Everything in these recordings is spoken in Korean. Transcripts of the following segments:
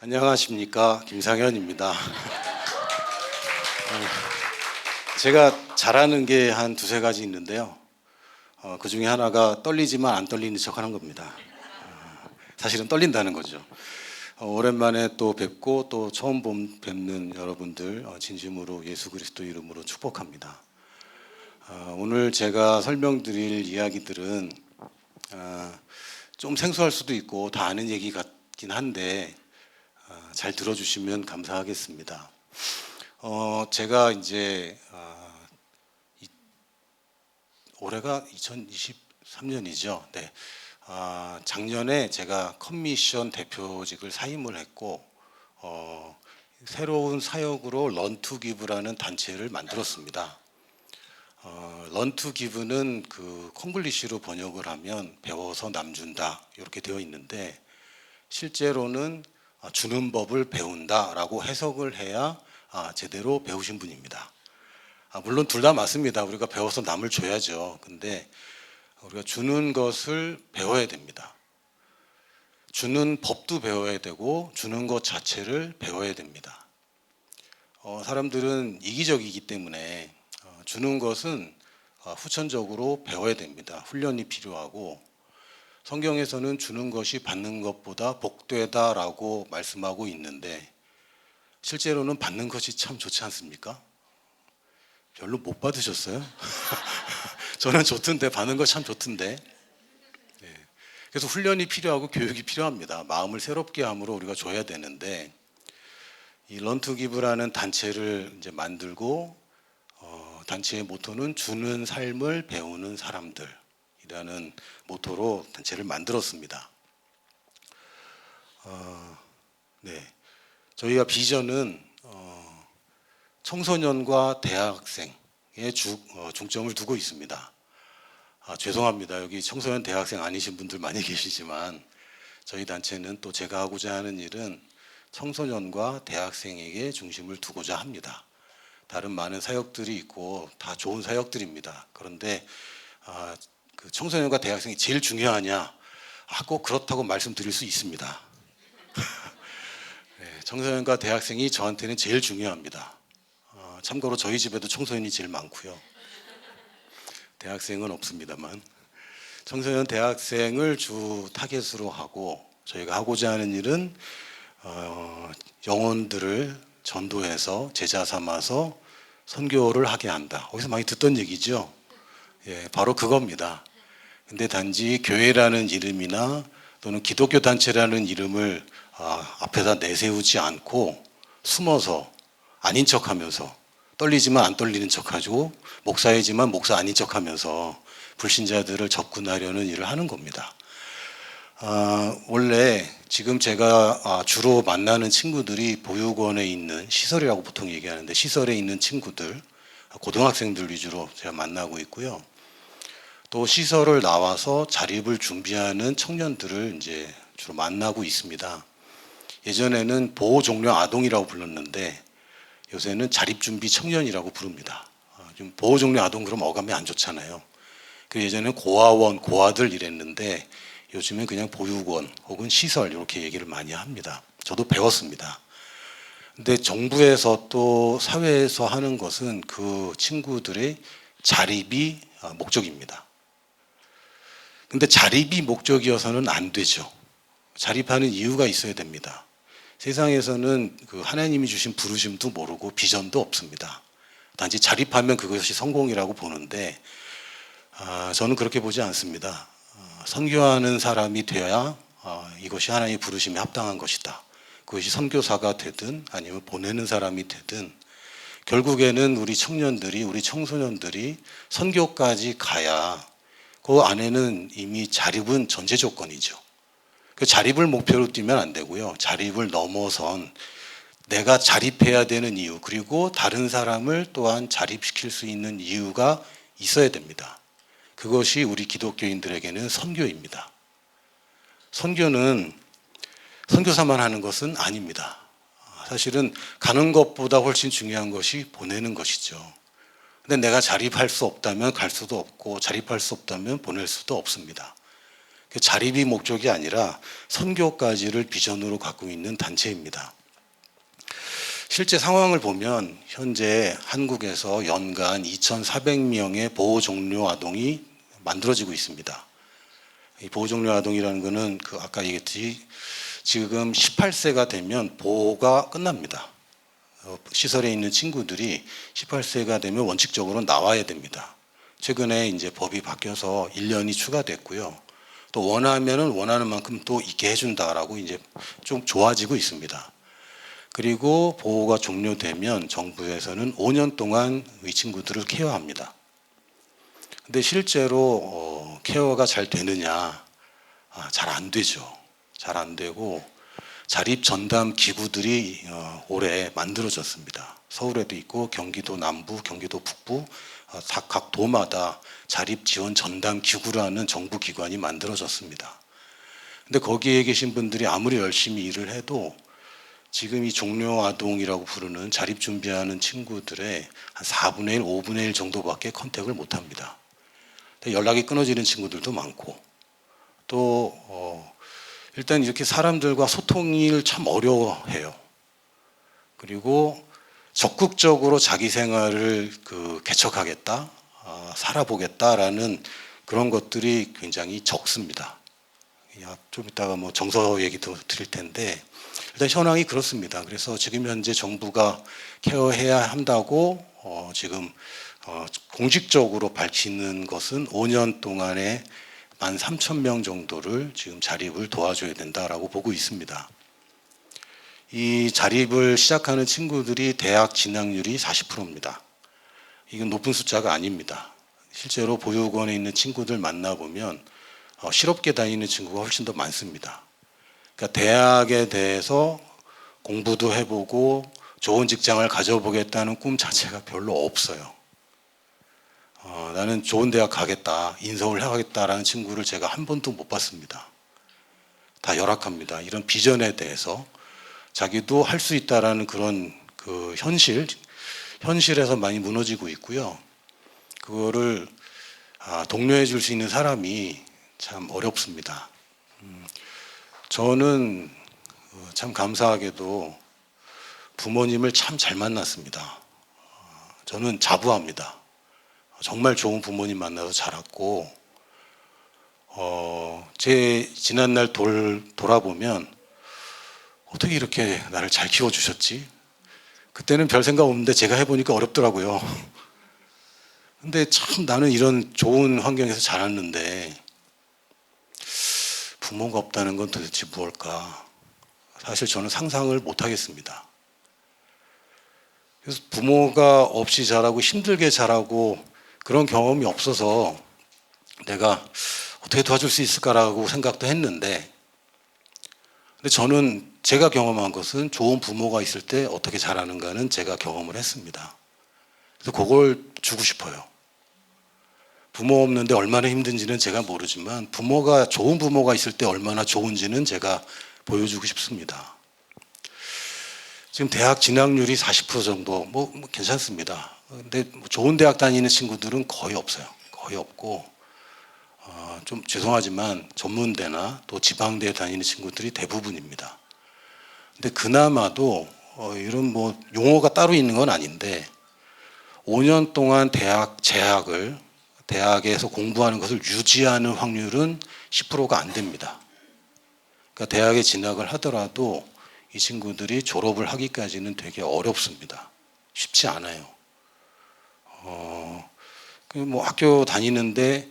안녕하십니까, 김상현입니다. 제가 잘하는 게 한 두세 가지 있는데요. 그 중에 하나가 떨리지만 안 떨리는 척 하는 겁니다. 사실은 떨린다는 거죠. 오랜만에 또 뵙고 또 처음 뵙는 여러분들 진심으로 예수 그리스도 이름으로 축복합니다. 오늘 제가 설명드릴 이야기들은 좀 생소할 수도 있고 다 아는 얘기 같긴 한데 잘 들어주시면 감사하겠습니다. 제가 이제 올해가 2023년이죠. 네. 작년에 제가 커미션 대표직을 사임을 했고 새로운 사역으로 런투기브라는 단체를 만들었습니다. 런투기브는 그 콩글리시로 번역을 하면 배워서 남준다 이렇게 되어 있는데 실제로는 주는 법을 배운다라고 해석을 해야 제대로 배우신 분입니다. 물론 둘 다 맞습니다. 우리가 배워서 남을 줘야죠. 근데 우리가 주는 것을 배워야 됩니다. 주는 법도 배워야 되고 주는 것 자체를 배워야 됩니다. 사람들은 이기적이기 때문에 주는 것은 후천적으로 배워야 됩니다. 훈련이 필요하고 성경에서는 주는 것이 받는 것보다 복되다라고 말씀하고 있는데 실제로는 받는 것이 참 좋지 않습니까? 별로 못 받으셨어요? 저는 좋던데 받는 거 참 좋던데. 네. 그래서 훈련이 필요하고 교육이 필요합니다. 마음을 새롭게 함으로 우리가 줘야 되는데 이 런투기브라는 단체를 이제 만들고 단체의 모토는 주는 삶을 배우는 사람들이라는 모토로 단체를 만들었습니다. 네. 저희가 비전은 청소년과 대학생에 중점을 두고 있습니다. 죄송합니다. 여기 청소년 대학생 아니신 분들 많이 계시지만 저희 단체는 또 제가 하고자 하는 일은 청소년과 대학생에게 중심을 두고자 합니다. 다른 많은 사역들이 있고 다 좋은 사역들입니다. 그런데 그 청소년과 대학생이 제일 중요하냐? 꼭 그렇다고 말씀드릴 수 있습니다. 네, 청소년과 대학생이 저한테는 제일 중요합니다. 참고로 저희 집에도 청소년이 제일 많고요. 대학생은 없습니다만 청소년 대학생을 주 타겟으로 하고 저희가 하고자 하는 일은 영혼들을 전도해서 제자 삼아서 선교를 하게 한다. 거기서 많이 듣던 얘기죠. 예, 바로 그겁니다. 근데 단지 교회라는 이름이나 또는 기독교 단체라는 이름을 앞에다 내세우지 않고 숨어서 아닌 척하면서 떨리지만 안 떨리는 척하고 목사이지만 목사 아닌 척하면서 불신자들을 접근하려는 일을 하는 겁니다. 원래 지금 제가 주로 만나는 친구들이 보육원에 있는 시설이라고 보통 얘기하는데 시설에 있는 친구들, 고등학생들 위주로 제가 만나고 있고요. 또 시설을 나와서 자립을 준비하는 청년들을 이제 주로 만나고 있습니다. 예전에는 보호종료 아동이라고 불렀는데 요새는 자립준비 청년이라고 부릅니다. 좀 보호종료 아동 그러면 어감이 안 좋잖아요. 그 예전에는 고아원, 고아들 이랬는데 요즘은 그냥 보육원 혹은 시설 이렇게 얘기를 많이 합니다. 저도 배웠습니다. 근데 정부에서 또 사회에서 하는 것은 그 친구들의 자립이 목적입니다. 근데 자립이 목적이어서는 안 되죠. 자립하는 이유가 있어야 됩니다. 세상에서는 그 하나님이 주신 부르심도 모르고 비전도 없습니다. 단지 자립하면 그것이 성공이라고 보는데 저는 그렇게 보지 않습니다. 선교하는 사람이 되어야 이것이 하나님의 부르심에 합당한 것이다. 그것이 선교사가 되든 아니면 보내는 사람이 되든 결국에는 우리 청년들이 우리 청소년들이 선교까지 가야 그 안에는 이미 자립은 전제 조건이죠. 그 자립을 목표로 뛰면 안 되고요. 자립을 넘어선 내가 자립해야 되는 이유 그리고 다른 사람을 또한 자립시킬 수 있는 이유가 있어야 됩니다. 그것이 우리 기독교인들에게는 선교입니다. 선교는 선교사만 하는 것은 아닙니다. 사실은 가는 것보다 훨씬 중요한 것이 보내는 것이죠. 근데 내가 자립할 수 없다면 갈 수도 없고 자립할 수 없다면 보낼 수도 없습니다. 그 자립이 목적이 아니라 선교까지를 비전으로 갖고 있는 단체입니다. 실제 상황을 보면 현재 한국에서 연간 2,400명의 보호 종료 아동이 만들어지고 있습니다. 이 보호 종료 아동이라는 것은 그 아까 얘기했듯이 지금 18세가 되면 보호가 끝납니다. 시설에 있는 친구들이 18세가 되면 원칙적으로 나와야 됩니다. 최근에 이제 법이 바뀌어서 1년이 추가됐고요. 또 원하면은 원하는 만큼 또 있게 해준다라고 이제 좀 좋아지고 있습니다. 그리고 보호가 종료되면 정부에서는 5년 동안 이 친구들을 케어합니다. 근데 실제로 케어가 잘 되느냐? 잘 안 되죠. 잘 안 되고 자립 전담 기구들이 올해 만들어졌습니다. 서울에도 있고 경기도 남부, 경기도 북부 각 도마다 자립 지원 전담 기구라는 정부 기관이 만들어졌습니다. 근데 거기에 계신 분들이 아무리 열심히 일을 해도 지금 이 종료 아동이라고 부르는 자립 준비하는 친구들의 한 4분의 1, 5분의 1 정도밖에 컨택을 못 합니다. 연락이 끊어지는 친구들도 많고 또 일단 이렇게 사람들과 소통을 참 어려워해요. 그리고 적극적으로 자기 생활을 개척하겠다, 살아보겠다라는 그런 것들이 굉장히 적습니다. 좀 이따가 뭐 정서 얘기도 드릴 텐데 일단 현황이 그렇습니다. 그래서 지금 현재 정부가 케어해야 한다고 지금 공식적으로 밝히는 것은 5년 동안에 13,000명 정도를 지금 자립을 도와줘야 된다라고 보고 있습니다. 이 자립을 시작하는 친구들이 대학 진학률이 40%입니다. 이건 높은 숫자가 아닙니다. 실제로 보육원에 있는 친구들 만나보면 실업계 다니는 친구가 훨씬 더 많습니다. 그러니까 대학에 대해서 공부도 해보고 좋은 직장을 가져보겠다는 꿈 자체가 별로 없어요. 나는 좋은 대학 가겠다, 인서울 하겠다라는 친구를 제가 한 번도 못 봤습니다. 다 열악합니다. 이런 비전에 대해서 자기도 할 수 있다라는 그런 그 현실에서 많이 무너지고 있고요. 그거를 독려해 줄 수 있는 사람이 참 어렵습니다. 저는 참 감사하게도 부모님을 참 잘 만났습니다. 저는 자부합니다. 정말 좋은 부모님 만나서 자랐고, 제 지난날 돌아보면 어떻게 이렇게 나를 잘 키워주셨지? 그때는 별 생각 없는데 제가 해보니까 어렵더라고요. 근데 참 나는 이런 좋은 환경에서 자랐는데 부모가 없다는 건 도대체 무엇일까? 사실 저는 상상을 못 하겠습니다. 그래서 부모가 없이 자라고 힘들게 자라고 그런 경험이 없어서 내가 어떻게 도와줄 수 있을까라고 생각도 했는데, 근데 저는 제가 경험한 것은 좋은 부모가 있을 때 어떻게 자라는가는 제가 경험을 했습니다. 그래서 그걸 주고 싶어요. 부모 없는데 얼마나 힘든지는 제가 모르지만 좋은 부모가 있을 때 얼마나 좋은지는 제가 보여주고 싶습니다. 지금 대학 진학률이 40% 정도 뭐 괜찮습니다. 근데 좋은 대학 다니는 친구들은 거의 없어요. 거의 없고 좀 죄송하지만 전문대나 또 지방대에 다니는 친구들이 대부분입니다. 근데 그나마도 이런 뭐 용어가 따로 있는 건 아닌데 5년 동안 대학에서 공부하는 것을 유지하는 확률은 10%가 안 됩니다. 그러니까 대학에 진학을 하더라도 이 친구들이 졸업을 하기까지는 되게 어렵습니다. 쉽지 않아요. 뭐 학교 다니는데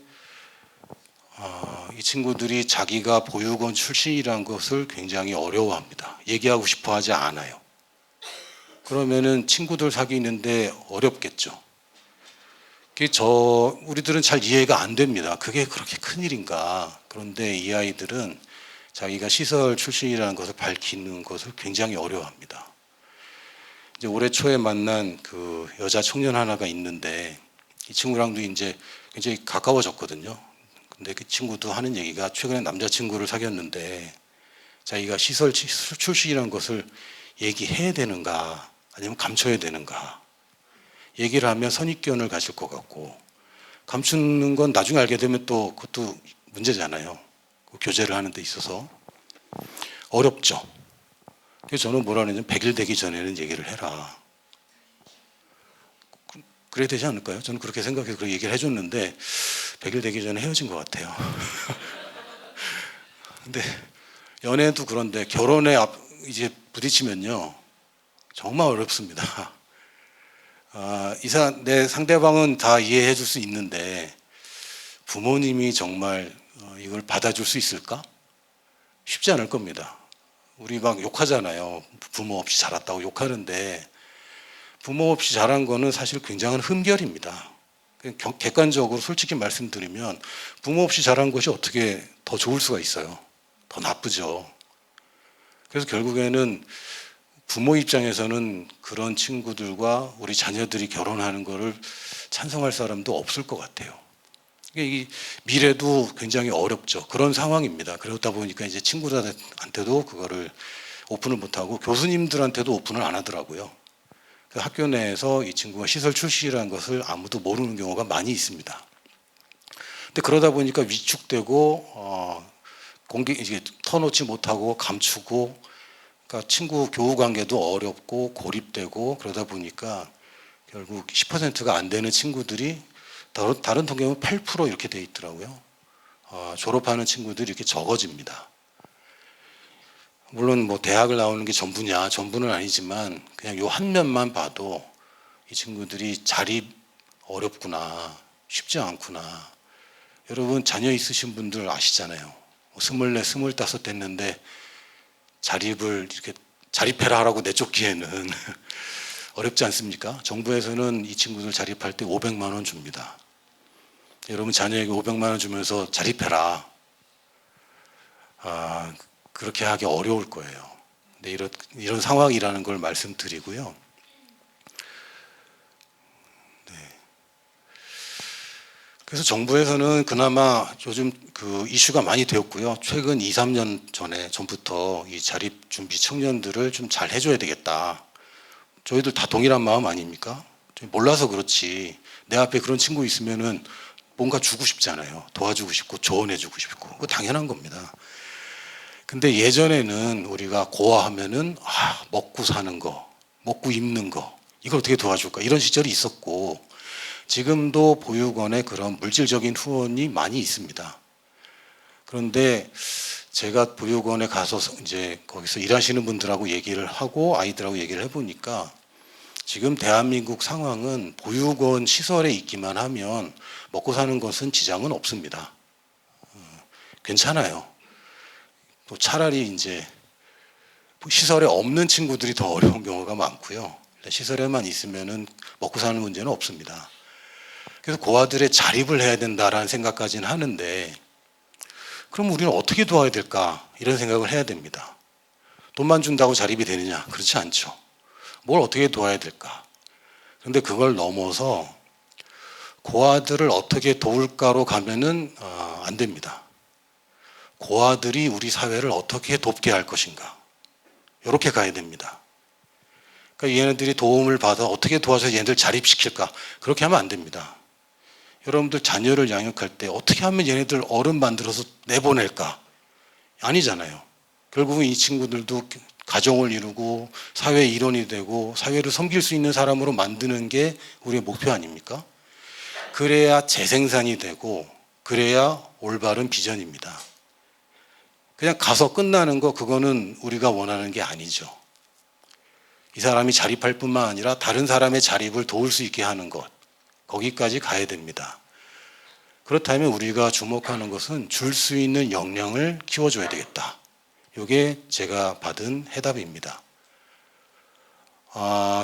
이 친구들이 자기가 보육원 출신이라는 것을 굉장히 어려워합니다. 얘기하고 싶어 하지 않아요. 그러면은 친구들 사귀는데 어렵겠죠. 우리들은 잘 이해가 안 됩니다. 그게 그렇게 큰일인가. 그런데 이 아이들은 자기가 시설 출신이라는 것을 밝히는 것을 굉장히 어려워합니다. 이제 올해 초에 만난 그 여자 청년 하나가 있는데 이 친구랑도 이제 굉장히 가까워졌거든요. 근데 그 친구도 하는 얘기가 최근에 남자친구를 사귀었는데 자기가 시설 출신이라는 것을 얘기해야 되는가 아니면 감춰야 되는가. 얘기를 하면 선입견을 가질 것 같고 감추는 건 나중에 알게 되면 또 그것도 문제잖아요. 교제를 하는 데 있어서 어렵죠. 그래서 저는 뭐라 그러냐면 100일 되기 전에는 얘기를 해라. 그래야 되지 않을까요? 저는 그렇게 생각해서 그렇게 얘기를 해줬는데 100일 되기 전에 헤어진 것 같아요. 근데 연애도 그런데 결혼에 이제 부딪히면요 정말 어렵습니다. 내 상대방은 다 이해해 줄 수 있는데 부모님이 정말 이걸 받아줄 수 있을까? 쉽지 않을 겁니다. 우리 막 욕하잖아요. 부모 없이 자랐다고 욕하는데 부모 없이 자란 거는 사실 굉장한 흠결입니다. 객관적으로 솔직히 말씀드리면 부모 없이 자란 것이 어떻게 더 좋을 수가 있어요. 더 나쁘죠. 그래서 결국에는 부모 입장에서는 그런 친구들과 우리 자녀들이 결혼하는 거를 찬성할 사람도 없을 것 같아요. 이 미래도 굉장히 어렵죠. 그런 상황입니다. 그러다 보니까 이제 친구들한테도 그거를 오픈을 못하고 교수님들한테도 오픈을 안 하더라고요. 학교 내에서 이 친구가 시설 출신이라는 것을 아무도 모르는 경우가 많이 있습니다. 근데 그러다 보니까 위축되고 이게 터놓지 못하고 감추고, 그러니까 친구 교우 관계도 어렵고 고립되고 그러다 보니까 결국 10%가 안 되는 친구들이 다른 통계는 8% 이렇게 돼 있더라고요. 졸업하는 친구들이 이렇게 적어집니다. 물론 뭐 대학을 나오는 게 전부냐, 전부는 아니지만 그냥 요 한 면만 봐도 이 친구들이 자립 어렵구나, 쉽지 않구나. 여러분 자녀 있으신 분들 아시잖아요. 24, 25 됐는데 자립을 이렇게 자립해라 하라고 내쫓기에는 어렵지 않습니까? 정부에서는 이 친구들 자립할 때 500만 원 줍니다. 여러분 자녀에게 500만 원 주면서 자립해라. 그렇게 하기 어려울 거예요. 근데 이런 상황이라는 걸 말씀드리고요. 네. 그래서 정부에서는 그나마 요즘 그 이슈가 많이 되었고요. 최근 2, 3년 전부터 이 자립 준비 청년들을 좀 잘 해줘야 되겠다. 저희들 다 동일한 마음 아닙니까? 몰라서 그렇지. 내 앞에 그런 친구 있으면은 뭔가 주고 싶잖아요. 도와주고 싶고 조언해주고 싶고. 그거 당연한 겁니다. 근데 예전에는 우리가 고아하면은 먹고 사는 거, 먹고 입는 거, 이걸 어떻게 도와줄까 이런 시절이 있었고, 지금도 보육원에 그런 물질적인 후원이 많이 있습니다. 그런데 제가 보육원에 가서 이제 거기서 일하시는 분들하고 얘기를 하고 아이들하고 얘기를 해보니까 지금 대한민국 상황은 보육원 시설에 있기만 하면 먹고 사는 것은 지장은 없습니다. 괜찮아요. 또 차라리 이제 시설에 없는 친구들이 더 어려운 경우가 많고요. 시설에만 있으면은 먹고 사는 문제는 없습니다. 그래서 고아들의 자립을 해야 된다라는 생각까지는 하는데, 그럼 우리는 어떻게 도와야 될까 이런 생각을 해야 됩니다. 돈만 준다고 자립이 되느냐? 그렇지 않죠. 뭘 어떻게 도와야 될까? 그런데 그걸 넘어서 고아들을 어떻게 도울까로 가면은 안 됩니다. 고아들이 우리 사회를 어떻게 돕게 할 것인가, 이렇게 가야 됩니다. 그러니까 얘네들이 도움을 받아 어떻게 도와서 얘네들 자립시킬까, 그렇게 하면 안 됩니다. 여러분들 자녀를 양육할 때 어떻게 하면 얘네들 어른 만들어서 내보낼까? 아니잖아요. 결국은 이 친구들도 가정을 이루고 사회의 일원이 되고 사회를 섬길 수 있는 사람으로 만드는 게 우리의 목표 아닙니까? 그래야 재생산이 되고 그래야 올바른 비전입니다. 그냥 가서 끝나는 거, 그거는 우리가 원하는 게 아니죠. 이 사람이 자립할 뿐만 아니라 다른 사람의 자립을 도울 수 있게 하는 것, 거기까지 가야 됩니다. 그렇다면 우리가 주목하는 것은 줄 수 있는 역량을 키워줘야 되겠다. 이게 제가 받은 해답입니다.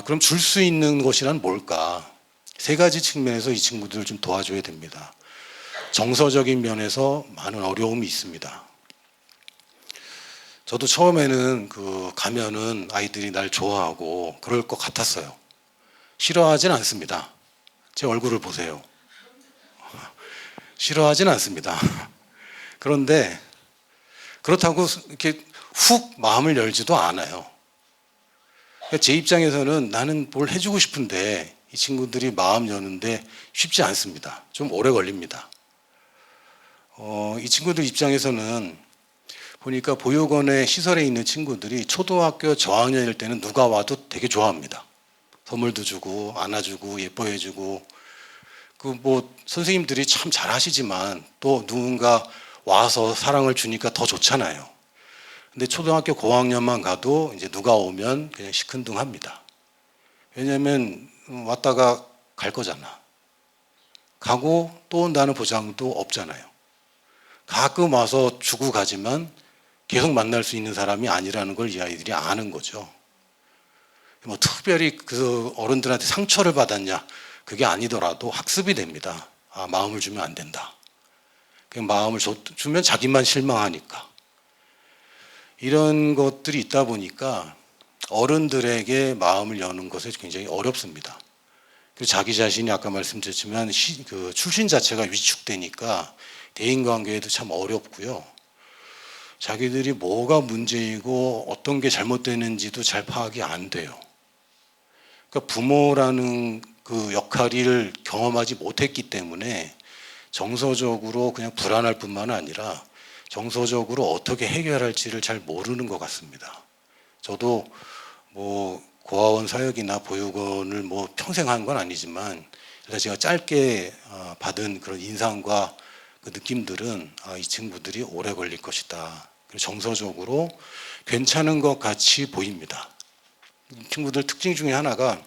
그럼 줄 수 있는 것이란 뭘까? 세 가지 측면에서 이 친구들을 좀 도와줘야 됩니다. 정서적인 면에서 많은 어려움이 있습니다. 저도 처음에는 가면은 아이들이 날 좋아하고 그럴 것 같았어요. 싫어하진 않습니다. 제 얼굴을 보세요. 싫어하진 않습니다. 그런데 그렇다고 이렇게 훅 마음을 열지도 않아요. 제 입장에서는 나는 뭘 해주고 싶은데 이 친구들이 마음 여는데 쉽지 않습니다. 좀 오래 걸립니다. 이 친구들 입장에서는 보니까 보육원의 시설에 있는 친구들이 초등학교 저학년일 때는 누가 와도 되게 좋아합니다. 선물도 주고 안아주고 예뻐해주고 그 뭐 선생님들이 참 잘하시지만 또 누군가 와서 사랑을 주니까 더 좋잖아요. 근데 초등학교 고학년만 가도 이제 누가 오면 그냥 시큰둥합니다. 왜냐하면 왔다가 갈 거잖아. 가고 또 온다는 보장도 없잖아요. 가끔 와서 주고 가지만 계속 만날 수 있는 사람이 아니라는 걸 이 아이들이 아는 거죠. 뭐 특별히 그 어른들한테 상처를 받았냐 그게 아니더라도 학습이 됩니다. 아, 마음을 주면 안 된다. 그냥 마음을 주면 자기만 실망하니까. 이런 것들이 있다 보니까 어른들에게 마음을 여는 것이 굉장히 어렵습니다. 그리고 자기 자신이 아까 말씀드렸지만 그 출신 자체가 위축되니까 대인관계에도 참 어렵고요. 자기들이 뭐가 문제이고 어떤 게 잘못되는지도 잘 파악이 안 돼요. 그러니까 부모라는 그 역할을 경험하지 못했기 때문에 정서적으로 그냥 불안할 뿐만 아니라 정서적으로 어떻게 해결할지를 잘 모르는 것 같습니다. 저도 뭐 고아원 사역이나 보육원을 뭐 평생 한 건 아니지만 일단 제가 짧게 받은 그런 인상과 그 느낌들은 이 친구들이 오래 걸릴 것이다. 그리고 정서적으로 괜찮은 것 같이 보입니다. 이 친구들 특징 중에 하나가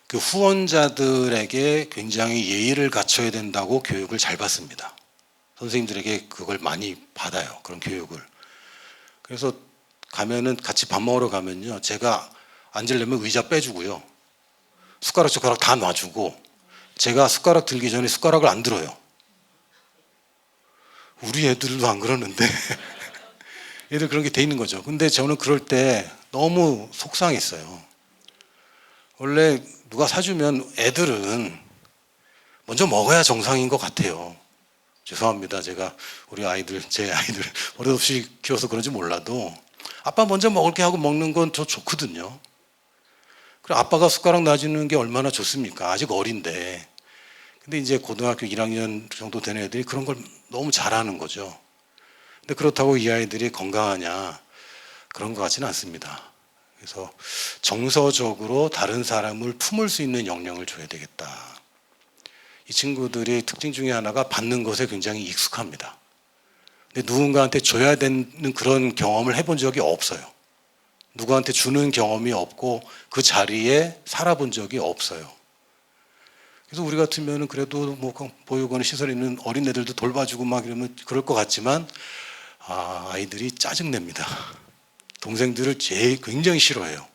그 후원자들에게 굉장히 예의를 갖춰야 된다고 교육을 잘 받습니다. 선생님들에게 그걸 많이 받아요. 그런 교육을. 그래서 가면은 같이 밥 먹으러 가면요. 제가 앉으려면 의자 빼주고요. 숟가락 다 놔주고 제가 숟가락 들기 전에 숟가락을 안 들어요. 우리 애들도 안 그러는데 애들 그런 게 돼 있는 거죠. 근데 저는 그럴 때 너무 속상했어요. 원래 누가 사주면 애들은 먼저 먹어야 정상인 것 같아요. 죄송합니다. 제가 제 아이들 버릇없이 키워서 그런지 몰라도 아빠 먼저 먹을게 하고 먹는 건 저 좋거든요. 그리고 아빠가 숟가락 놔주는 게 얼마나 좋습니까? 아직 어린데. 근데 이제 고등학교 1학년 정도 된 애들이 그런 걸 너무 잘하는 거죠. 근데 그렇다고 이 아이들이 건강하냐? 그런 것 같지는 않습니다. 그래서 정서적으로 다른 사람을 품을 수 있는 역량을 줘야 되겠다. 이 친구들의 특징 중에 하나가 받는 것에 굉장히 익숙합니다. 근데 누군가한테 줘야 되는 그런 경험을 해본 적이 없어요. 누구한테 주는 경험이 없고 그 자리에 살아본 적이 없어요. 그래서 우리 같으면은 그래도 뭐 보육원에 시설에 있는 어린애들도 돌봐주고 막 이러면 그럴 것 같지만 아이들이 짜증냅니다. 동생들을 굉장히 싫어해요.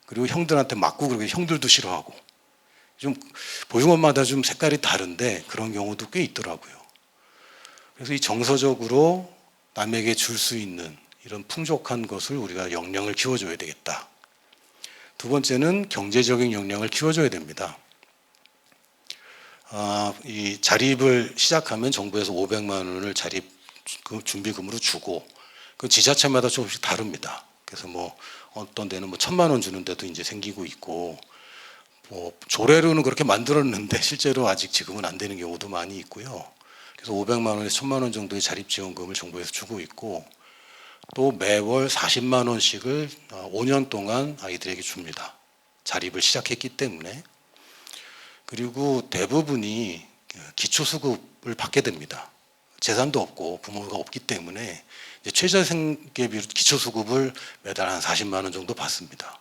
그리고 형들한테 맞고 그러고 형들도 싫어하고. 좀 보육원마다 좀 색깔이 다른데 그런 경우도 꽤 있더라고요. 그래서 이 정서적으로 남에게 줄 수 있는 이런 풍족한 것을 우리가 역량을 키워줘야 되겠다. 두 번째는 경제적인 역량을 키워줘야 됩니다. 이 자립을 시작하면 정부에서 500만 원을 자립 준비금으로 주고 그 지자체마다 조금씩 다릅니다. 그래서 뭐 어떤 데는 뭐 1,000만 원 주는 데도 이제 생기고 있고 뭐 조례로는 그렇게 만들었는데 실제로 아직 지금은 안 되는 경우도 많이 있고요. 그래서 500만 원에서 1,000만 원 정도의 자립지원금을 정부에서 주고 있고 또 매월 40만 원씩을 5년 동안 아이들에게 줍니다. 자립을 시작했기 때문에. 그리고 대부분이 기초수급을 받게 됩니다. 재산도 없고 부모가 없기 때문에 이제 최저생계비 기초수급을 매달 한 40만 원 정도 받습니다.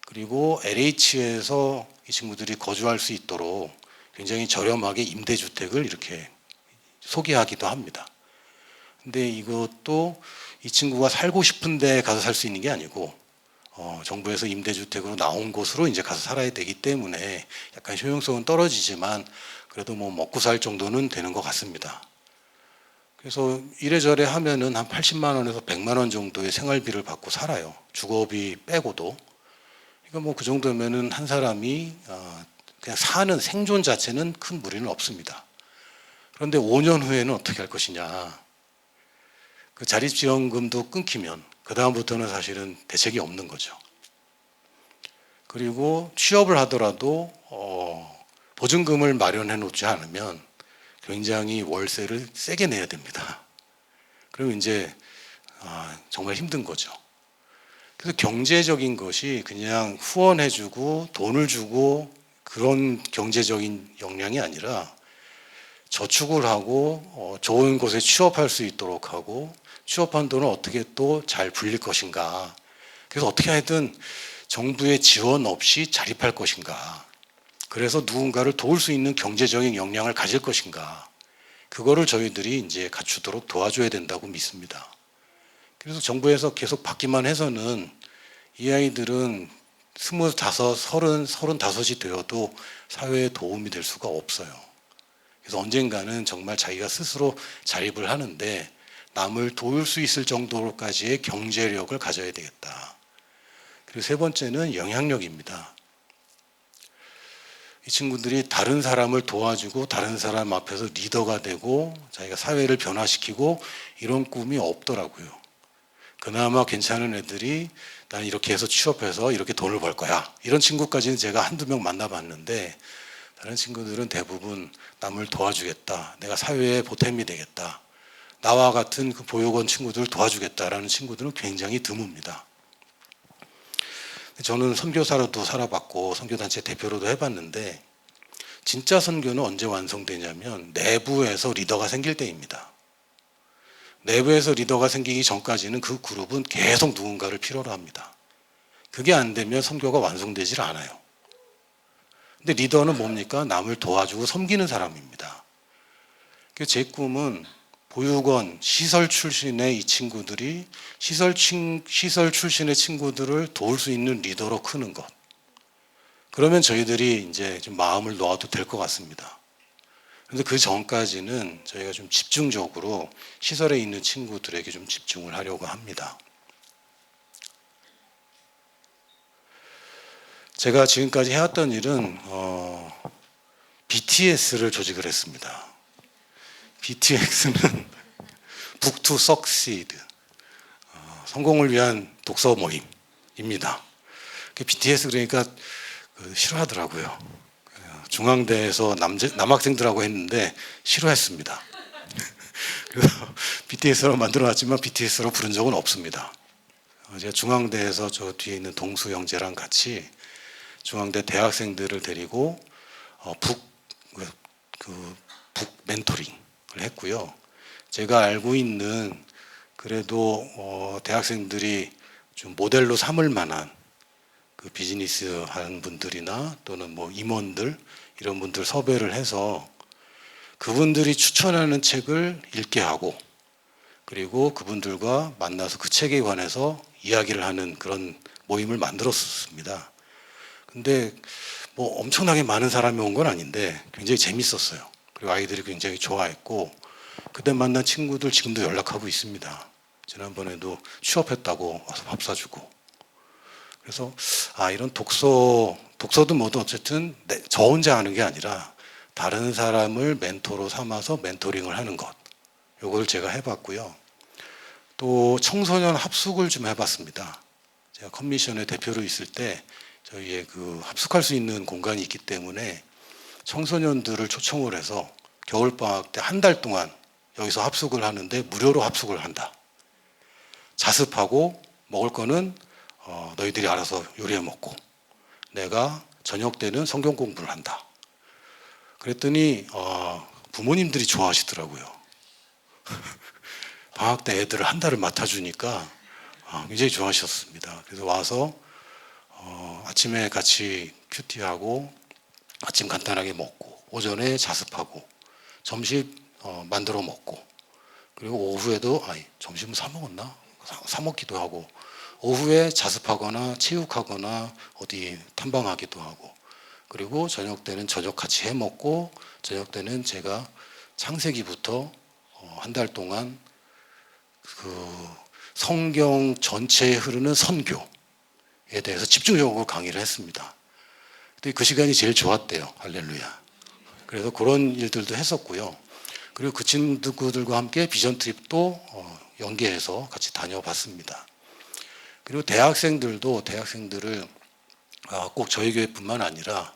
그리고 LH에서 이 친구들이 거주할 수 있도록 굉장히 저렴하게 임대주택을 이렇게 소개하기도 합니다. 근데 이것도 이 친구가 살고 싶은 데 가서 살 수 있는 게 아니고 정부에서 임대주택으로 나온 곳으로 이제 가서 살아야 되기 때문에 약간 효용성은 떨어지지만 그래도 뭐 먹고 살 정도는 되는 것 같습니다. 그래서 이래저래 하면은 한 80만 원에서 100만 원 정도의 생활비를 받고 살아요. 주거비 빼고도. 그러니까 뭐 그 정도면은 한 사람이 그냥 사는 생존 자체는 큰 무리는 없습니다. 그런데 5년 후에는 어떻게 할 것이냐. 그 자립지원금도 끊기면 그 다음부터는 사실은 대책이 없는 거죠. 그리고 취업을 하더라도 보증금을 마련해 놓지 않으면 굉장히 월세를 세게 내야 됩니다. 그러면 이제 정말 힘든 거죠. 그래서 경제적인 것이 그냥 후원해주고 돈을 주고 그런 경제적인 역량이 아니라 저축을 하고 좋은 곳에 취업할 수 있도록 하고 취업한 돈을 어떻게 또 잘 불릴 것인가. 그래서 어떻게 하든 정부의 지원 없이 자립할 것인가. 그래서 누군가를 도울 수 있는 경제적인 역량을 가질 것인가. 그거를 저희들이 이제 갖추도록 도와줘야 된다고 믿습니다. 그래서 정부에서 계속 받기만 해서는 이 아이들은 25, 30, 35이 되어도 사회에 도움이 될 수가 없어요. 그래서 언젠가는 정말 자기가 스스로 자립을 하는데 남을 도울 수 있을 정도로까지의 경제력을 가져야 되겠다. 그리고 세 번째는 영향력입니다. 이 친구들이 다른 사람을 도와주고 다른 사람 앞에서 리더가 되고 자기가 사회를 변화시키고 이런 꿈이 없더라고요. 그나마 괜찮은 애들이 난 이렇게 해서 취업해서 이렇게 돈을 벌 거야. 이런 친구까지는 제가 한두 명 만나봤는데 다른 친구들은 대부분 남을 도와주겠다. 내가 사회에 보탬이 되겠다. 나와 같은 그 보육원 친구들을 도와주겠다라는 친구들은 굉장히 드뭅니다. 저는 선교사로도 살아봤고 선교단체 대표로도 해봤는데 진짜 선교는 언제 완성되냐면 내부에서 리더가 생길 때입니다. 내부에서 리더가 생기기 전까지는 그 그룹은 계속 누군가를 필요로 합니다. 그게 안 되면 선교가 완성되질 않아요. 근데 리더는 뭡니까? 남을 도와주고 섬기는 사람입니다. 그래서 제 꿈은 보육원, 시설 출신의 이 친구들이 시설 출신의 친구들을 도울 수 있는 리더로 크는 것. 그러면 저희들이 이제 좀 마음을 놓아도 될 것 같습니다. 그런데 그 전까지는 저희가 좀 집중적으로 시설에 있는 친구들에게 좀 집중을 하려고 합니다. 제가 지금까지 해왔던 일은 BTS를 조직을 했습니다. BTX는 Book to Succeed, 성공을 위한 독서 모임입니다. BTS 그러니까 싫어하더라고요. 중앙대에서 남학생들하고 했는데 싫어했습니다. 그래서 BTS로 만들어놨지만 BTS로 부른 적은 없습니다. 제가 중앙대에서 저 뒤에 있는 동수 형제랑 같이 중앙대 대학생들을 데리고 북 멘토링을 했고요. 제가 알고 있는 그래도 대학생들이 좀 모델로 삼을 만한 그 비즈니스 하는 분들이나 또는 뭐 임원들 이런 분들 섭외를 해서 그분들이 추천하는 책을 읽게 하고 그리고 그분들과 만나서 그 책에 관해서 이야기를 하는 그런 모임을 만들었습니다. 근데 뭐 엄청나게 많은 사람이 온 건 아닌데 굉장히 재밌었어요. 그리고 아이들이 굉장히 좋아했고 그때 만난 친구들 지금도 연락하고 있습니다. 지난번에도 취업했다고 와서 밥 사주고. 그래서 이런 독서도 뭐도 어쨌든 저 혼자 하는 게 아니라 다른 사람을 멘토로 삼아서 멘토링을 하는 것. 요걸 제가 해봤고요. 또 청소년 합숙을 좀 해봤습니다. 제가 컨미션의 대표로 있을 때 저희의 그 합숙할 수 있는 공간이 있기 때문에 청소년들을 초청을 해서 겨울방학 때 한 달 동안 여기서 합숙을 하는데 무료로 합숙을 한다. 자습하고 먹을 거는 너희들이 알아서 요리해 먹고 내가 저녁 때는 성경 공부를 한다. 그랬더니 부모님들이 좋아하시더라고요. 방학 때 애들을 한 달을 맡아주니까 굉장히 좋아하셨습니다. 그래서 와서 아침에 같이 큐티하고 아침 간단하게 먹고 오전에 자습하고 점심 만들어 먹고 그리고 오후에도 점심은 사 먹었나? 사 먹기도 하고 오후에 자습하거나 체육하거나 어디 탐방하기도 하고 그리고 저녁 때는 저녁 같이 해 먹고 저녁 때는 제가 창세기부터 한 달 동안 그 성경 전체에 흐르는 선교에 대해서 집중적으로 강의를 했습니다. 근데 그 시간이 제일 좋았대요. 할렐루야. 그래서 그런 일들도 했었고요. 그리고 그 친구들과 함께 비전 트립도 연계해서 같이 다녀봤습니다. 그리고 대학생들을 꼭 저희 교회뿐만 아니라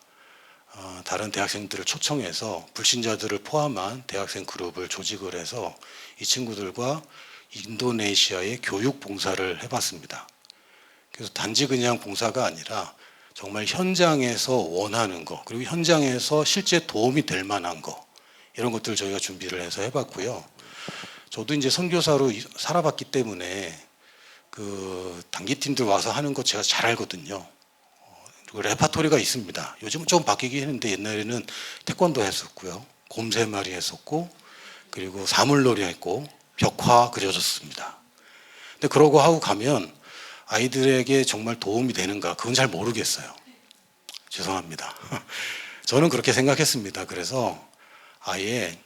다른 대학생들을 초청해서 불신자들을 포함한 대학생 그룹을 조직을 해서 이 친구들과 인도네시아의 교육 봉사를 해봤습니다. 그래서 단지 그냥 봉사가 아니라 정말 현장에서 원하는 거, 그리고 현장에서 실제 도움이 될 만한 거, 이런 것들을 저희가 준비를 해서 해봤고요. 저도 이제 선교사로 살아봤기 때문에 그 단기팀들 와서 하는 거 제가 잘 알거든요. 그리고 레파토리가 있습니다. 요즘은 좀 바뀌긴 했는데 옛날에는 태권도 했었고요. 곰 3마리 했었고, 그리고 사물놀이 했고, 벽화 그려줬습니다. 근데 그러고 하고 가면 아이들에게 정말 도움이 되는가, 그건 잘 모르겠어요. 죄송합니다. 저는 그렇게 생각했습니다. 그래서 아예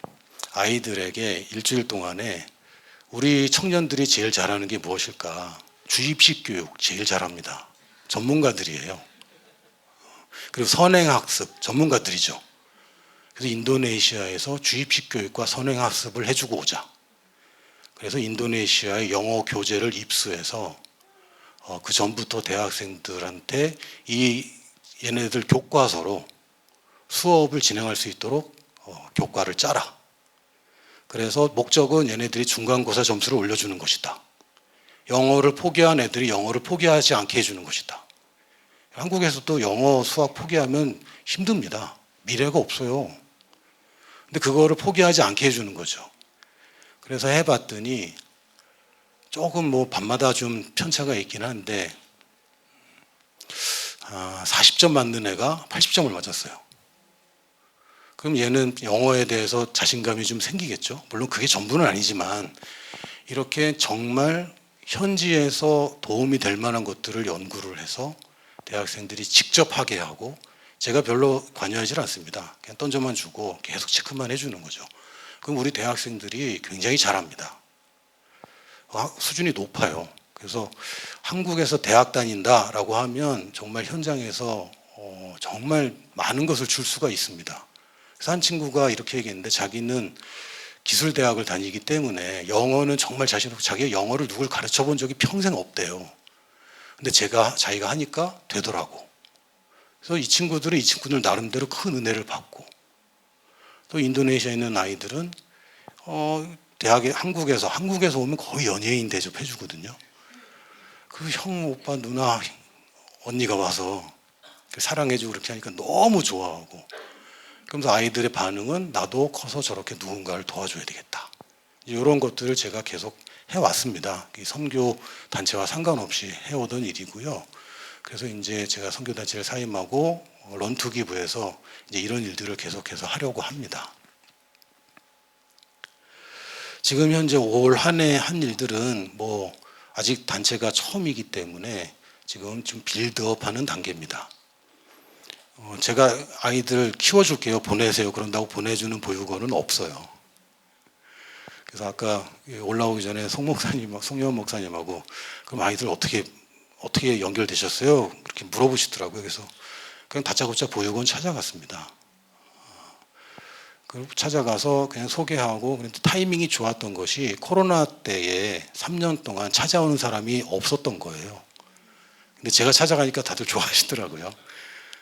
아이들에게 일주일 동안에 우리 청년들이 제일 잘하는 게 무엇일까? 주입식 교육 제일 잘합니다. 전문가들이에요. 그리고 선행학습 전문가들이죠. 그래서 인도네시아에서 주입식 교육과 선행학습을 해주고 오자. 그래서 인도네시아의 영어 교재를 입수해서 그 전부터 대학생들한테 얘네들 교과서로 수업을 진행할 수 있도록 교과를 짜라. 그래서 목적은 얘네들이 중간고사 점수를 올려주는 것이다. 영어를 포기한 애들이 영어를 포기하지 않게 해주는 것이다. 한국에서도 영어, 수학 포기하면 힘듭니다. 미래가 없어요. 근데 그거를 포기하지 않게 해주는 거죠. 그래서 해봤더니 조금 뭐 밤마다 좀 편차가 있긴 한데 40점 맞는 애가 80점을 맞았어요. 그럼 얘는 영어에 대해서 자신감이 좀 생기겠죠. 물론 그게 전부는 아니지만 이렇게 정말 현지에서 도움이 될 만한 것들을 연구를 해서 대학생들이 직접 하게 하고, 제가 별로 관여하지 않습니다. 그냥 던져만 주고 계속 체크만 해주는 거죠. 그럼 우리 대학생들이 굉장히 잘합니다. 수준이 높아요. 그래서 한국에서 대학 다닌다라고 하면 정말 현장에서 정말 많은 것을 줄 수가 있습니다. 그래서 한 친구가 이렇게 얘기했는데 자기는 기술대학을 다니기 때문에 영어는 정말 자신없고 자기가 영어를 누굴 가르쳐 본 적이 평생 없대요. 근데 자기가 하니까 되더라고. 그래서 이 친구들 나름대로 큰 은혜를 받고, 또 인도네시아에 있는 아이들은 한국에서 오면 거의 연예인 대접해 주거든요. 그 형, 오빠, 누나, 언니가 와서 사랑해 주고 그렇게 하니까 너무 좋아하고, 그러면서 아이들의 반응은 나도 커서 저렇게 누군가를 도와줘야 되겠다. 이런 것들을 제가 계속 해왔습니다. 선교 단체와 상관없이 해오던 일이고요. 그래서 이제 제가 선교 단체를 사임하고 런투기부에서 이제 이런 일들을 계속해서 하려고 합니다. 지금 현재 올 한 해 한 일들은 뭐 아직 단체가 처음이기 때문에 지금 좀 빌드업하는 단계입니다. 제가 아이들 키워줄게요, 보내세요, 그런다고 보내주는 보육원은 없어요. 그래서 아까 올라오기 전에 송여원 목사님하고 그럼 아이들 어떻게 연결되셨어요? 그렇게 물어보시더라고요. 그래서 그냥 다짜고짜 보육원 찾아갔습니다. 그리고 찾아가서 그냥 소개하고, 그런데 타이밍이 좋았던 것이 코로나 때에 3년 동안 찾아오는 사람이 없었던 거예요. 근데 제가 찾아가니까 다들 좋아하시더라고요.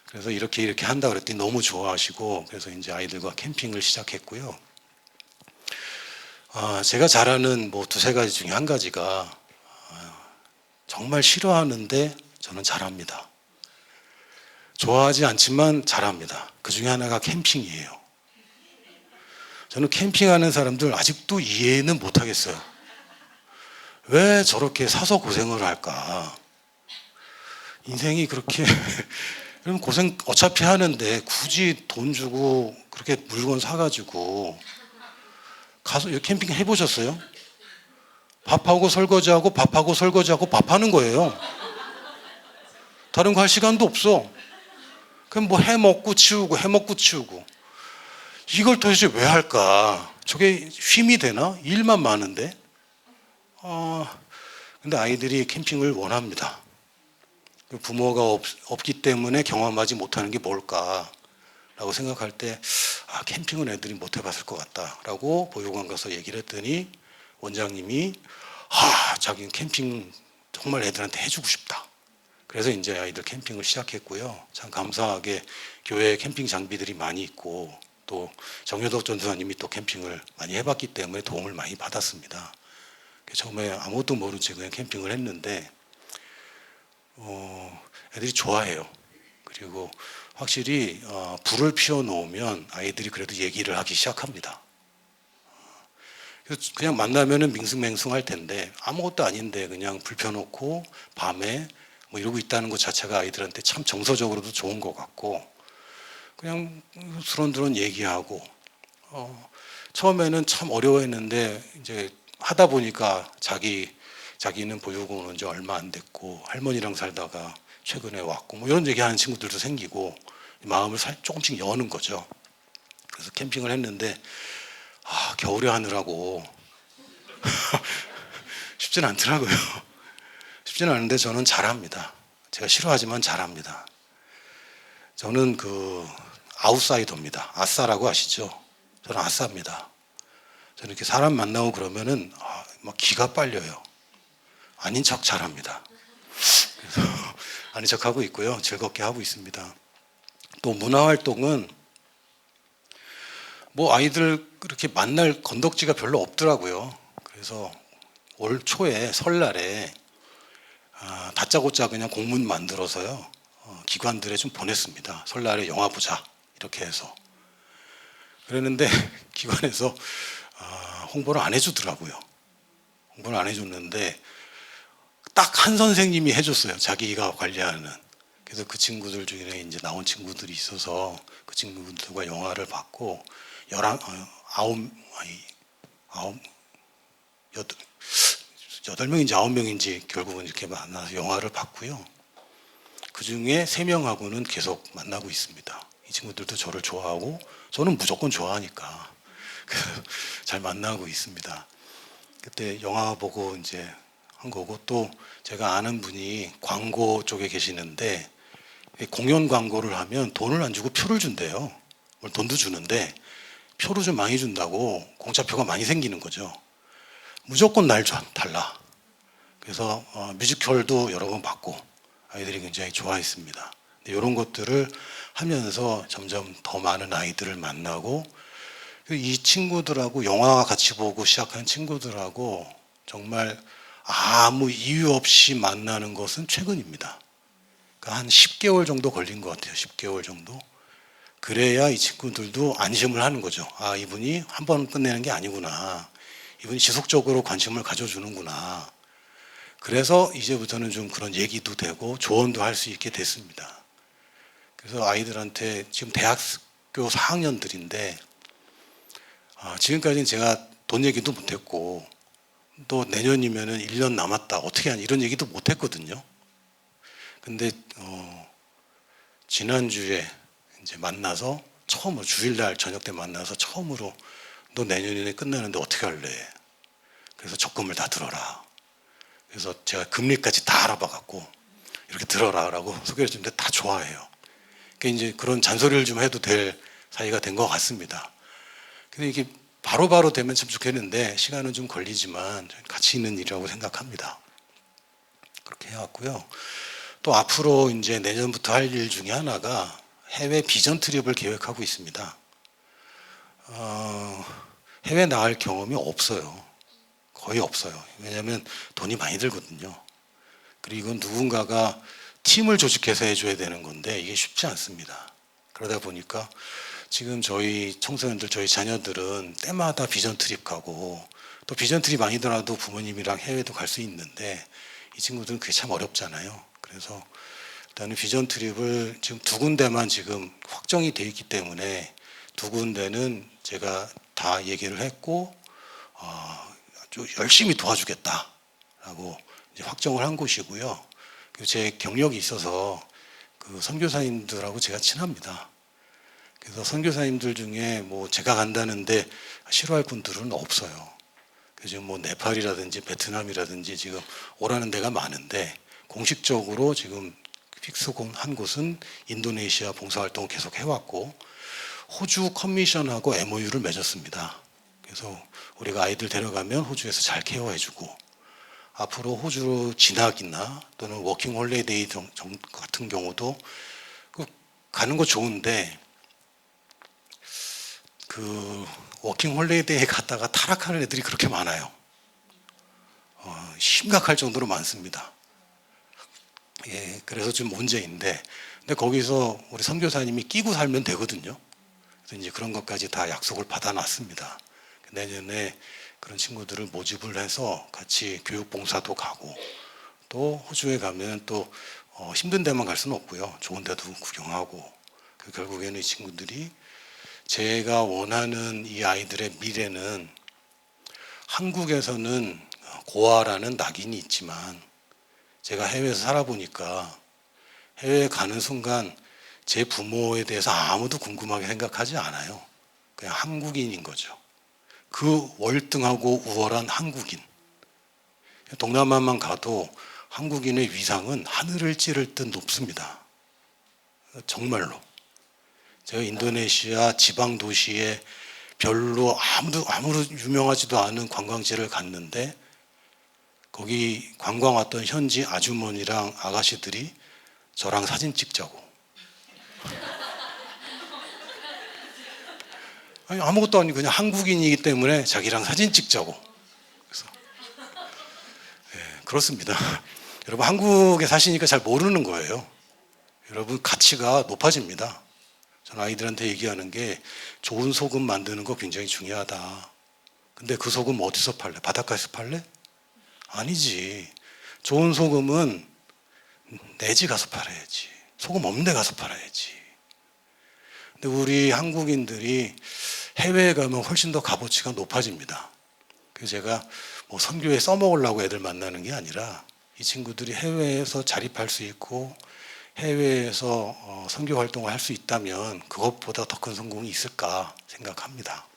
그래서 이렇게 한다 그랬더니 너무 좋아하시고, 그래서 이제 아이들과 캠핑을 시작했고요. 제가 잘하는 뭐 2-3가지 중에 한 가지가 정말 싫어하는데 저는 잘합니다. 좋아하지 않지만 잘합니다. 그 중에 하나가 캠핑이에요. 저는 캠핑하는 사람들 아직도 이해는 못하겠어요. 왜 저렇게 사서 고생을 할까? 인생이 그렇게 그럼 고생 어차피 하는데 굳이 돈 주고 그렇게 물건 사가지고 가서 캠핑 해보셨어요? 밥하고 설거지하고 밥하는 거예요. 다른 거 할 시간도 없어. 그럼 뭐 해먹고 치우고 이걸 도대체 왜 할까? 저게 쉼이 되나? 일만 많은데. 근데 아이들이 캠핑을 원합니다. 부모가 없기 때문에 경험하지 못하는 게 뭘까라고 생각할 때 캠핑은 애들이 못 해봤을 것 같다라고 보육원 가서 얘기를 했더니 원장님이 자기는 캠핑 정말 애들한테 해주고 싶다. 그래서 이제 아이들 캠핑을 시작했고요. 참 감사하게 교회에 캠핑 장비들이 많이 있고 또 정효덕 전도사님이 또 캠핑을 많이 해봤기 때문에 도움을 많이 받았습니다. 처음에 아무것도 모르는 채 그냥 캠핑을 했는데 애들이 좋아해요. 그리고 확실히 불을 피워 놓으면 아이들이 그래도 얘기를 하기 시작합니다. 그래서 그냥 만나면은 밍숭맹숭할 텐데 아무것도 아닌데 그냥 불 펴놓고 밤에 뭐 이러고 있다는 것 자체가 아이들한테 참 정서적으로도 좋은 것 같고 그냥 수런수런 얘기하고 처음에는 참 어려워했는데 이제 하다 보니까 자기는 보육원 온 지 얼마 안 됐고 할머니랑 살다가 최근에 왔고 뭐 이런 얘기하는 친구들도 생기고 마음을 조금씩 여는 거죠. 그래서 캠핑을 했는데 겨울에 하느라고 쉽지는 않더라고요. 쉽지는 않은데 저는 잘합니다. 제가 싫어하지만 잘합니다. 저는 아웃사이더입니다. 아싸라고 아시죠? 저는 아싸입니다. 저는 이렇게 사람 만나고 그러면은 막 기가 빨려요. 아닌 척 잘합니다. 그래서 아닌 척 하고 있고요. 즐겁게 하고 있습니다. 또 문화활동은 뭐 아이들 그렇게 만날 건덕지가 별로 없더라고요. 그래서 올 초에 설날에 다짜고짜 그냥 공문 만들어서요. 기관들에 좀 보냈습니다. 설날에 영화 보자 이렇게 해서. 그랬는데 기관에서 홍보를 안 해주더라고요. 홍보를 안 해줬는데 딱 한 선생님이 해줬어요. 자기가 관리하는. 그래서 그 친구들 중에 이제 나온 친구들이 있어서 그 친구들과 영화를 봤고 8명인지 9명인지 결국은 이렇게 만나서 영화를 봤고요. 그 중에 3명하고는 계속 만나고 있습니다. 이 친구들도 저를 좋아하고 저는 무조건 좋아하니까 잘 만나고 있습니다. 그때 영화 보고 이제 한 거고 또 제가 아는 분이 광고 쪽에 계시는데 공연 광고를 하면 돈을 안 주고 표를 준대요. 돈도 주는데 표를 좀 많이 준다고 공짜표가 많이 생기는 거죠. 무조건 날 달라. 그래서 뮤지컬도 여러 번 봤고 아이들이 굉장히 좋아했습니다. 이런 것들을 하면서 점점 더 많은 아이들을 만나고 이 친구들하고 영화 같이 보고 시작한 친구들하고 정말 아무 이유 없이 만나는 것은 최근입니다. 그러니까 한 10개월 정도 걸린 것 같아요. 10개월 정도. 그래야 이 친구들도 안심을 하는 거죠. 이분이 한 번 끝내는 게 아니구나. 이분이 지속적으로 관심을 가져주는구나. 그래서 이제부터는 좀 그런 얘기도 되고 조언도 할 수 있게 됐습니다. 그래서 아이들한테 지금 대학교 4학년들인데 지금까지는 제가 돈 얘기도 못했고 또 내년이면은 1년 남았다 어떻게 하냐 이런 얘기도 못했거든요. 근데 지난주에 이제 만나서 처음으로 주일날 저녁 때 만나서 처음으로 너 내년에 끝나는데 어떻게 할래? 그래서 적금을 다 들어라. 그래서 제가 금리까지 다 알아봐갖고 이렇게 들어라라고 소개를 해주는데 다 좋아해요. 그러니까 이제 그런 잔소리를 좀 해도 될 사이가 된 것 같습니다. 근데 이게 바로바로 되면 참 좋겠는데 시간은 좀 걸리지만 가치 있는 일이라고 생각합니다. 그렇게 해왔고요. 또 앞으로 이제 내년부터 할 일 중에 하나가 해외 비전 트립을 계획하고 있습니다. 해외 나갈 경험이 없어요. 거의 없어요. 왜냐하면 돈이 많이 들거든요. 그리고 누군가가 팀을 조직해서 해줘야 되는 건데 이게 쉽지 않습니다. 그러다 보니까 지금 저희 청소년들, 저희 자녀들은 때마다 비전 트립 가고 또 비전 트립 아니더라도 부모님이랑 해외도 갈 수 있는데 이 친구들은 그게 참 어렵잖아요. 그래서 일단은 비전 트립을 지금 2군데만 지금 확정이 돼 있기 때문에 2군데는 제가 다 얘기를 했고 아주 열심히 도와주겠다라고 이제 확정을 한 곳이고요. 그리고 제 경력이 있어서 그 선교사님들하고 제가 친합니다. 그래서 선교사님들 중에 뭐 제가 간다는데 싫어할 분들은 없어요. 그래서 지금 뭐 네팔이라든지 베트남이라든지 지금 오라는 데가 많은데 공식적으로 지금 픽스한 곳은 인도네시아 봉사활동을 계속 해왔고 호주 커미션하고 MOU를 맺었습니다. 그래서 우리가 아이들 데려가면 호주에서 잘 케어해주고 앞으로 호주로 진학이나 또는 워킹 홀리데이 같은 경우도 가는 거 좋은데 그 워킹 홀리데이에 갔다가 타락하는 애들이 그렇게 많아요. 심각할 정도로 많습니다. 예, 그래서 좀 문제인데, 근데 거기서 우리 선교사님이 끼고 살면 되거든요. 그래서 이제 그런 것까지 다 약속을 받아놨습니다. 내년에 그런 친구들을 모집을 해서 같이 교육 봉사도 가고, 또 호주에 가면 또 힘든 데만 갈 수는 없고요. 좋은 데도 구경하고, 결국에는 이 친구들이 제가 원하는 이 아이들의 미래는 한국에서는 고아라는 낙인이 있지만 제가 해외에서 살아보니까 해외에 가는 순간 제 부모에 대해서 아무도 궁금하게 생각하지 않아요. 그냥 한국인인 거죠. 그 월등하고 우월한 한국인. 동남아만 가도 한국인의 위상은 하늘을 찌를 듯 높습니다. 정말로. 제가 인도네시아 지방 도시에 별로 아무도 유명하지도 않은 관광지를 갔는데 거기 관광 왔던 현지 아주머니랑 아가씨들이 저랑 사진 찍자고. 아니, 아무것도 아니고 그냥 한국인이기 때문에 자기랑 사진 찍자고. 그래서 네, 그렇습니다. 여러분 한국에 사시니까 잘 모르는 거예요. 여러분 가치가 높아집니다. 저는 아이들한테 얘기하는 게 좋은 소금 만드는 거 굉장히 중요하다. 근데 그 소금 어디서 팔래? 바닷가에서 팔래? 아니지. 좋은 소금은 내 집 가서 팔아야지. 소금 없는 데 가서 팔아야지. 근데 우리 한국인들이 해외에 가면 훨씬 더 값어치가 높아집니다. 그래서 제가 뭐 선교에 써먹으려고 애들 만나는 게 아니라 이 친구들이 해외에서 자립할 수 있고 해외에서 선교 활동을 할 수 있다면 그것보다 더 큰 성공이 있을까 생각합니다.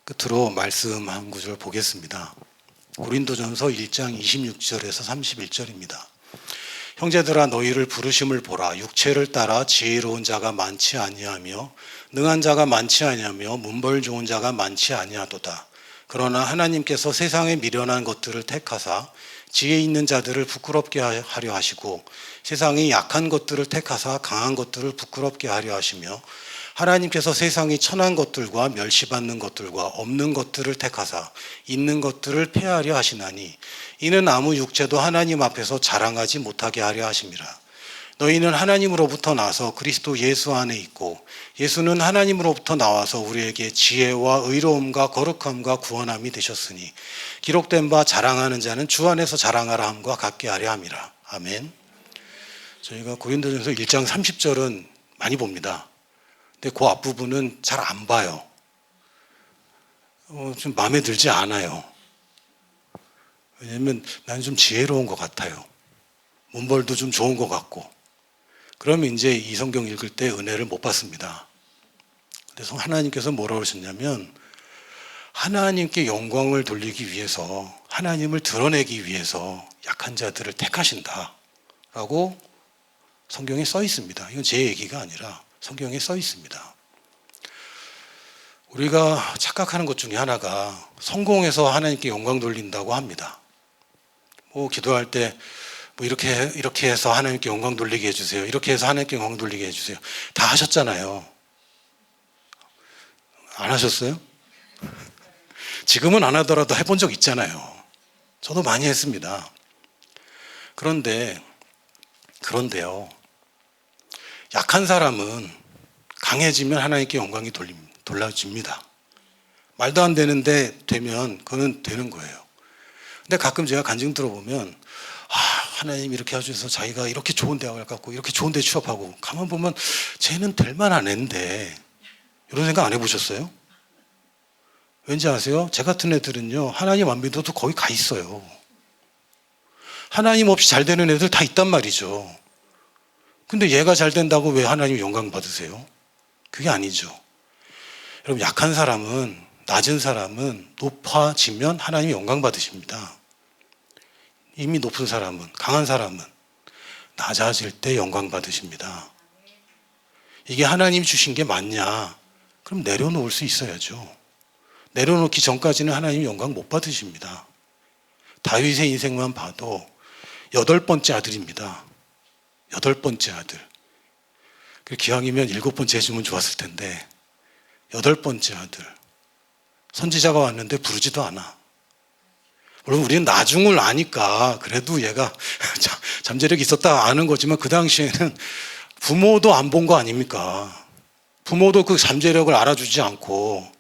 끝으로 말씀 한 구절 보겠습니다. 고린도전서 1장 26절에서 31절입니다. 형제들아 너희를 부르심을 보라. 육체를 따라 지혜로운 자가 많지 아니하며 능한 자가 많지 아니하며 문벌 좋은 자가 많지 아니하도다. 그러나 하나님께서 세상에 미련한 것들을 택하사 지혜 있는 자들을 부끄럽게 하려 하시고 세상이 약한 것들을 택하사 강한 것들을 부끄럽게 하려 하시며 하나님께서 세상이 천한 것들과 멸시받는 것들과 없는 것들을 택하사 있는 것들을 폐하려 하시나니 이는 아무 육체도 하나님 앞에서 자랑하지 못하게 하려 하심이라. 너희는 하나님으로부터 나서 그리스도 예수 안에 있고 예수는 하나님으로부터 나와서 우리에게 지혜와 의로움과 거룩함과 구원함이 되셨으니 기록된 바 자랑하는 자는 주 안에서 자랑하라 함과 같게 하려 함이라. 아멘. 저희가 고린도전서 1장 30절은 많이 봅니다. 근데 그 앞부분은 잘 안 봐요. 좀 마음에 들지 않아요. 왜냐면 나는 좀 지혜로운 것 같아요. 문벌도 좀 좋은 것 같고. 그러면 이제 이 성경 읽을 때 은혜를 못 받습니다. 그래서 하나님께서 뭐라고 하셨냐면 하나님께 영광을 돌리기 위해서 하나님을 드러내기 위해서 약한 자들을 택하신다 라고 성경에 써 있습니다. 이건 제 얘기가 아니라 성경에 써 있습니다. 우리가 착각하는 것 중에 하나가 성공해서 하나님께 영광 돌린다고 합니다. 뭐 기도할 때 뭐 이렇게 해서 하나님께 영광 돌리게 해주세요. 이렇게 해서 하나님께 영광 돌리게 해주세요. 다 하셨잖아요. 안 하셨어요? 지금은 안 하더라도 해본 적 있잖아요. 저도 많이 했습니다. 그런데요. 약한 사람은 강해지면 하나님께 영광이 돌려집니다. 말도 안 되는데 되면 그건 되는 거예요. 근데 가끔 제가 간증 들어보면 하나님 이렇게 해주셔서 자기가 이렇게 좋은 대학을 갔고 이렇게 좋은 데 취업하고 가만 보면 쟤는 될 만한 애인데 이런 생각 안 해보셨어요? 왠지 아세요? 제 같은 애들은요 하나님 안 믿어도 거기 가 있어요. 하나님 없이 잘 되는 애들 다 있단 말이죠. 근데 얘가 잘 된다고 왜 하나님 영광 받으세요? 그게 아니죠. 여러분 약한 사람은 낮은 사람은 높아지면 하나님이 영광 받으십니다. 이미 높은 사람은 강한 사람은 낮아질 때 영광 받으십니다. 이게 하나님 주신 게 맞냐? 그럼 내려놓을 수 있어야죠. 내려놓기 전까지는 하나님 영광 못 받으십니다. 다윗의 인생만 봐도 8번째 아들입니다. 8번째 아들. 기왕이면 7번째 해주면 좋았을 텐데 8번째 아들. 선지자가 왔는데 부르지도 않아. 물론 우리는 나중을 아니까 그래도 얘가 잠재력이 있었다 아는 거지만 그 당시에는 부모도 안 본 거 아닙니까? 부모도 그 잠재력을 알아주지 않고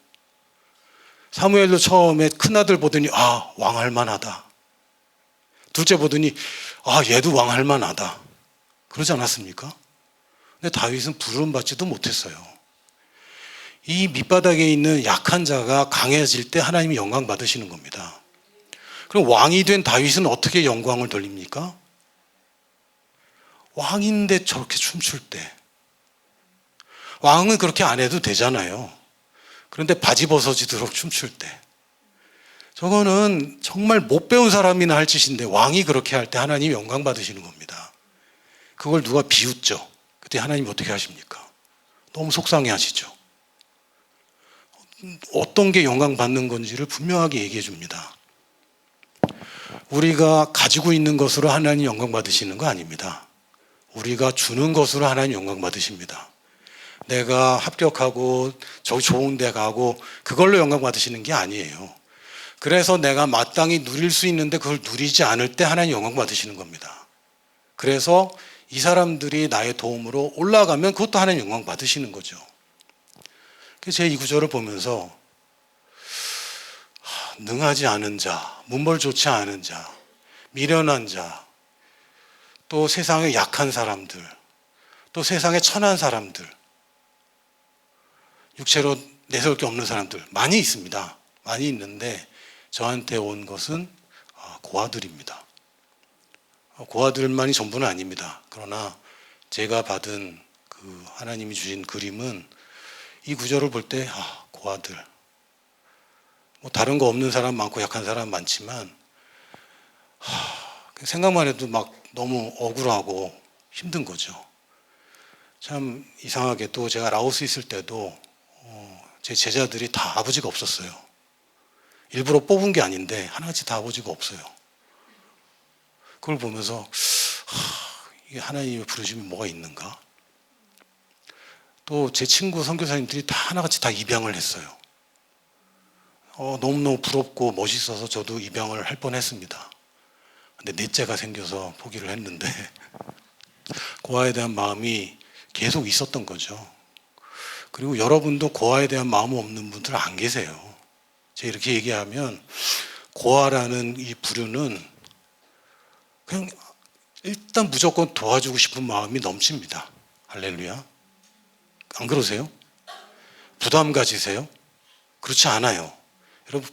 사무엘도 처음에 큰아들 보더니 왕할 만하다. 둘째 보더니 얘도 왕할 만하다. 그러지 않았습니까? 근데 다윗은 부름받지도 못했어요. 이 밑바닥에 있는 약한 자가 강해질 때 하나님이 영광 받으시는 겁니다. 그럼 왕이 된 다윗은 어떻게 영광을 돌립니까? 왕인데 저렇게 춤출 때. 왕은 그렇게 안 해도 되잖아요. 그런데 바지 벗어지도록 춤출 때. 저거는 정말 못 배운 사람이나 할 짓인데 왕이 그렇게 할 때 하나님이 영광 받으시는 겁니다. 그걸 누가 비웃죠? 그때 하나님 어떻게 하십니까? 너무 속상해 하시죠. 어떤 게 영광 받는 건지를 분명하게 얘기해 줍니다. 우리가 가지고 있는 것으로 하나님 영광 받으시는 거 아닙니다. 우리가 주는 것으로 하나님 영광 받으십니다. 내가 합격하고 저 좋은 데 가고 그걸로 영광 받으시는 게 아니에요. 그래서 내가 마땅히 누릴 수 있는데 그걸 누리지 않을 때 하나님 영광 받으시는 겁니다. 그래서 이 사람들이 나의 도움으로 올라가면 그것도 하나님 영광 받으시는 거죠. 그래서 제 이 구절을 보면서 능하지 않은 자, 문벌 좋지 않은 자, 미련한 자, 또 세상에 약한 사람들, 또 세상에 천한 사람들, 육체로 내세울 게 없는 사람들 많이 있습니다. 많이 있는데 저한테 온 것은 고아들입니다. 고아들만이 전부는 아닙니다. 그러나 제가 받은 그 하나님이 주신 그림은 이 구절을 볼 때 고아들, 뭐 다른 거 없는 사람 많고 약한 사람 많지만 생각만 해도 막 너무 억울하고 힘든 거죠. 참 이상하게도 제가 라오스 있을 때도 제 제자들이 다 아버지가 없었어요. 일부러 뽑은 게 아닌데 하나같이 다 아버지가 없어요. 그걸 보면서 이게 하나님의 부르심이 뭐가 있는가? 또 제 친구 선교사님들이 다 하나같이 다 입양을 했어요. 너무너무 부럽고 멋있어서 저도 입양을 할 뻔했습니다. 근데 넷째가 생겨서 포기를 했는데 고아에 대한 마음이 계속 있었던 거죠. 그리고 여러분도 고아에 대한 마음 없는 분들 안 계세요. 제가 이렇게 얘기하면 고아라는 이 부류는 그냥 일단 무조건 도와주고 싶은 마음이 넘칩니다. 할렐루야. 안 그러세요? 부담 가지세요? 그렇지 않아요. 여러분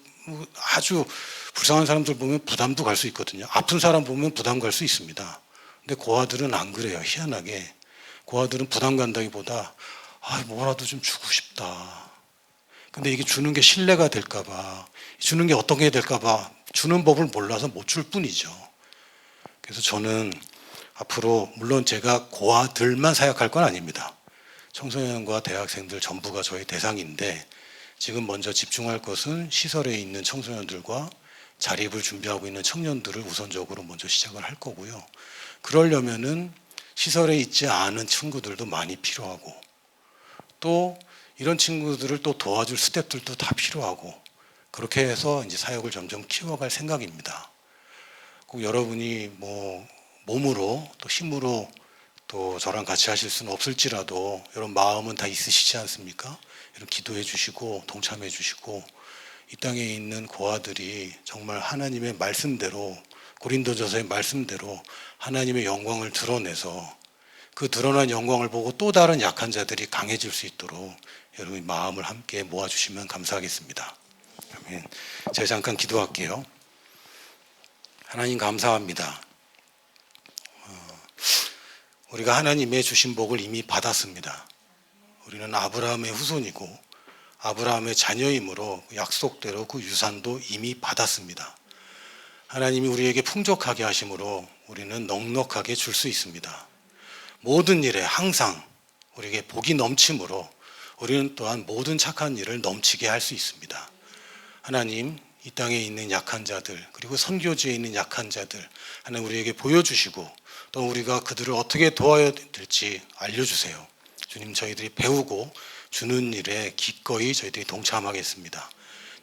아주 불쌍한 사람들 보면 부담도 갈 수 있거든요. 아픈 사람 보면 부담 갈 수 있습니다. 근데 고아들은 안 그래요. 희한하게 고아들은 부담 간다기보다 뭐라도 좀 주고 싶다. 근데 이게 주는 게 신뢰가 될까 봐, 주는 게 어떤 게 될까 봐 주는 법을 몰라서 못 줄 뿐이죠. 그래서 저는 앞으로 물론 제가 고아들만 사역할 건 아닙니다. 청소년과 대학생들 전부가 저희 대상인데 지금 먼저 집중할 것은 시설에 있는 청소년들과 자립을 준비하고 있는 청년들을 우선적으로 먼저 시작을 할 거고요. 그러려면은 시설에 있지 않은 친구들도 많이 필요하고 또 이런 친구들을 또 도와줄 스태프들도 다 필요하고 그렇게 해서 이제 사역을 점점 키워갈 생각입니다. 꼭 여러분이 뭐 몸으로 또 힘으로 또 저랑 같이 하실 수는 없을지라도 이런 마음은 다 있으시지 않습니까? 이런 기도해 주시고 동참해 주시고 이 땅에 있는 고아들이 정말 하나님의 말씀대로 고린도전서의 말씀대로 하나님의 영광을 드러내서 그 드러난 영광을 보고 또 다른 약한 자들이 강해질 수 있도록 여러분의 마음을 함께 모아주시면 감사하겠습니다. 아멘. 제가 잠깐 기도할게요. 하나님 감사합니다. 우리가 하나님의 주신 복을 이미 받았습니다. 우리는 아브라함의 후손이고 아브라함의 자녀이므로 약속대로 그 유산도 이미 받았습니다. 하나님이 우리에게 풍족하게 하심으로 우리는 넉넉하게 줄 수 있습니다. 모든 일에 항상 우리에게 복이 넘침으로 우리는 또한 모든 착한 일을 넘치게 할 수 있습니다. 하나님 이 땅에 있는 약한 자들 그리고 선교지에 있는 약한 자들 하나님 우리에게 보여주시고 또 우리가 그들을 어떻게 도와야 될지 알려주세요. 주님 저희들이 배우고 주는 일에 기꺼이 저희들이 동참하겠습니다.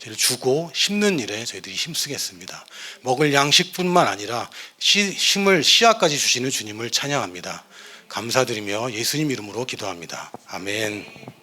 저희를 주고 심는 일에 저희들이 힘쓰겠습니다. 먹을 양식뿐만 아니라 심을 씨앗까지 주시는 주님을 찬양합니다. 감사드리며 예수님 이름으로 기도합니다. 아멘.